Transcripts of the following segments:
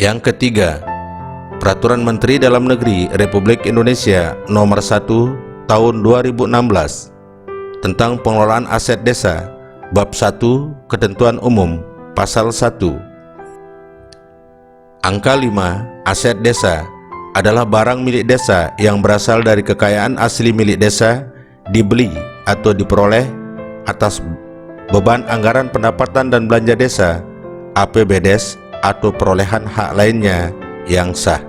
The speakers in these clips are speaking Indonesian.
Yang ketiga, Peraturan Menteri Dalam Negeri Republik Indonesia Nomor 1 Tahun 2016 tentang pengelolaan aset desa, Bab 1, Ketentuan Umum, Pasal 1. Angka 5. Aset desa adalah barang milik desa yang berasal dari kekayaan asli milik desa, dibeli atau diperoleh atas beban anggaran pendapatan dan belanja desa, APBDes, atau perolehan hak lainnya yang sah.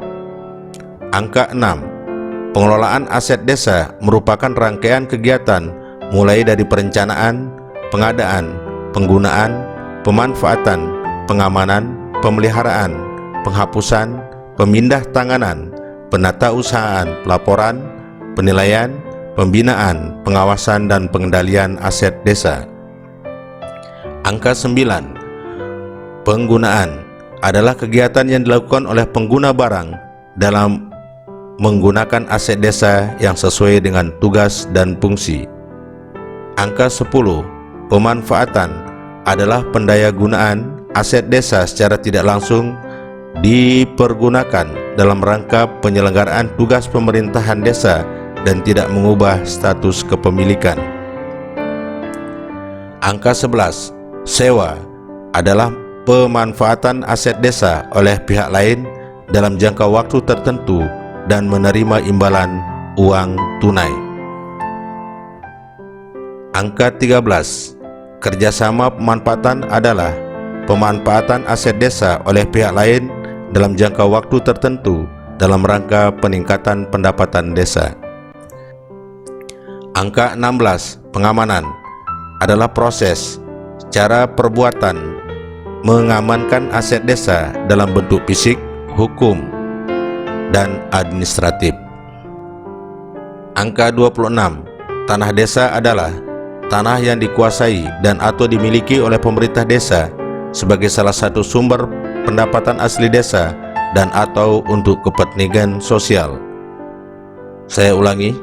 Angka 6. Pengelolaan aset desa merupakan rangkaian kegiatan mulai dari perencanaan, pengadaan, penggunaan, pemanfaatan, pengamanan, pemeliharaan, penghapusan, pemindah tanganan, penatausahaan, pelaporan, penilaian, pembinaan, pengawasan, dan pengendalian aset desa. Angka 9. Penggunaan adalah kegiatan yang dilakukan oleh pengguna barang dalam menggunakan aset desa yang sesuai dengan tugas dan fungsi. Angka 10. Pemanfaatan adalah pendayagunaan aset desa secara tidak langsung dipergunakan dalam rangka penyelenggaraan tugas pemerintahan desa dan tidak mengubah status kepemilikan. Angka 11. Sewa adalah pemanfaatan aset desa oleh pihak lain dalam jangka waktu tertentu dan menerima imbalan uang tunai. Angka 13. Kerjasama pemanfaatan adalah pemanfaatan aset desa oleh pihak lain dalam jangka waktu tertentu dalam rangka peningkatan pendapatan desa. Angka 16. Pengamanan adalah proses, cara perbuatan mengamankan aset desa dalam bentuk fisik, hukum, dan administratif. Angka 26. Tanah desa adalah tanah yang dikuasai dan atau dimiliki oleh pemerintah desa sebagai salah satu sumber pendapatan asli desa dan atau untuk kepentingan sosial. Saya ulangi,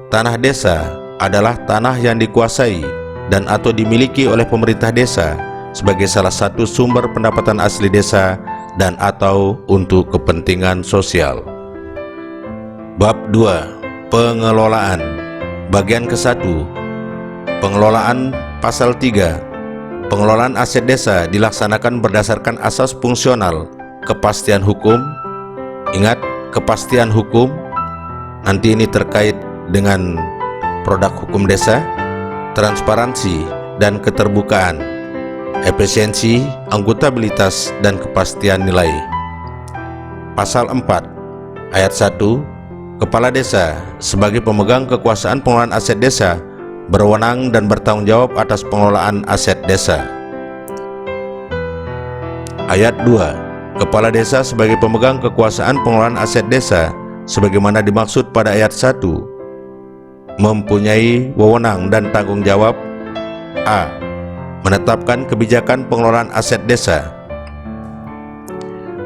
tanah desa adalah tanah yang dikuasai dan atau dimiliki oleh pemerintah desa sebagai salah satu sumber pendapatan asli desa dan atau untuk kepentingan sosial. Bab 2. Pengelolaan. Bagian ke-1. Pengelolaan. Pasal 3. Pengelolaan aset desa dilaksanakan berdasarkan asas fungsional, kepastian hukum. Ingat, kepastian hukum. Nanti ini terkait dengan produk hukum desa, transparansi dan keterbukaan, efisiensi, akuntabilitas, dan kepastian nilai. Pasal 4 ayat 1. Kepala desa sebagai pemegang kekuasaan pengelolaan aset desa berwenang dan bertanggung jawab atas pengelolaan aset desa. Ayat 2. Kepala desa sebagai pemegang kekuasaan pengelolaan aset desa sebagaimana dimaksud pada ayat 1 mempunyai wewenang dan tanggung jawab: A. Menetapkan kebijakan pengelolaan aset desa.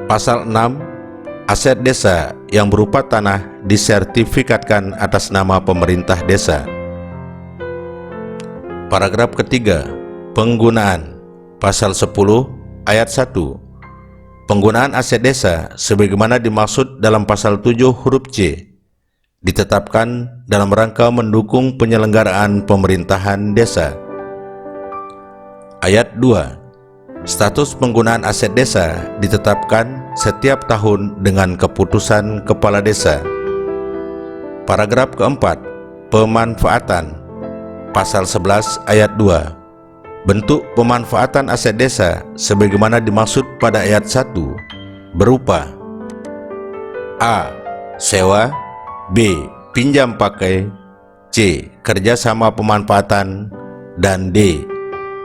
Pasal 6. Aset desa yang berupa tanah disertifikatkan atas nama pemerintah desa. Paragraf ketiga. Penggunaan. Pasal 10 ayat 1. Penggunaan aset desa sebagaimana dimaksud dalam pasal 7 huruf C ditetapkan dalam rangka mendukung penyelenggaraan pemerintahan desa. Ayat 2. Status penggunaan aset desa ditetapkan setiap tahun dengan keputusan kepala desa. Paragraf keempat. Pemanfaatan. Pasal 11 ayat 2. Bentuk pemanfaatan aset desa sebagaimana dimaksud pada ayat 1 berupa: A. Sewa, B. Pinjam pakai, C. Kerjasama pemanfaatan, dan D.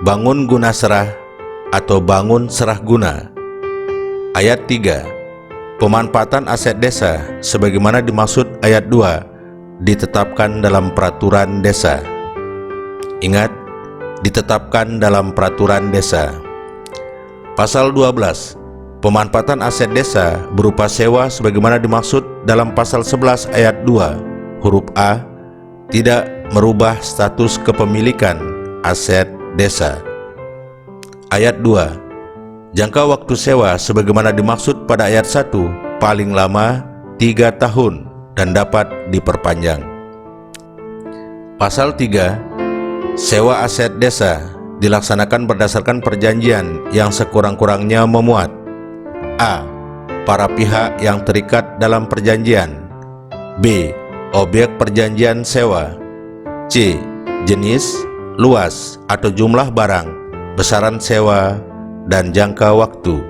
Bangun guna serah atau bangun serah guna. Ayat 3. Pemanfaatan aset desa sebagaimana dimaksud ayat 2 ditetapkan dalam peraturan desa. Ingat, ditetapkan dalam peraturan desa. Pasal 12. Pemanfaatan aset desa berupa sewa sebagaimana dimaksud dalam pasal 11 ayat 2 huruf A tidak merubah status kepemilikan aset desa. Ayat 2. Jangka waktu sewa sebagaimana dimaksud pada ayat 1 paling lama 3 tahun dan dapat diperpanjang. Pasal 3. Sewa aset desa dilaksanakan berdasarkan perjanjian yang sekurang-kurangnya memuat: A. Para pihak yang terikat dalam perjanjian. B. Objek perjanjian sewa. C. Jenis, luas atau jumlah barang, besaran sewa, dan jangka waktu.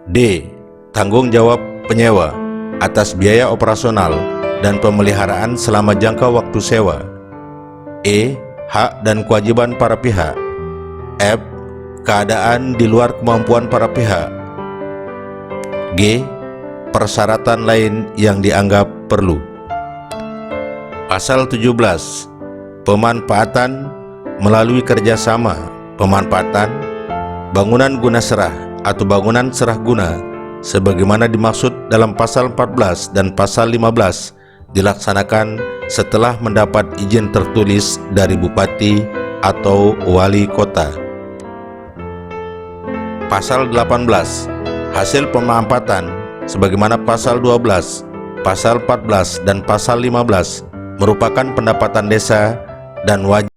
D. Tanggung jawab penyewa atas biaya operasional dan pemeliharaan selama jangka waktu sewa. E. Hak dan kewajiban para pihak. F. Keadaan di luar kemampuan para pihak. G. Persyaratan lain yang dianggap perlu. Pasal 17. Pemanfaatan melalui kerjasama, pemanfaatan, bangunan guna serah atau bangunan serah guna sebagaimana dimaksud dalam pasal 14 dan pasal 15 dilaksanakan setelah mendapat izin tertulis dari bupati atau wali kota. Pasal 18. Hasil pemanfaatan sebagaimana pasal 12, pasal 14 dan pasal 15 merupakan pendapatan desa dan wajib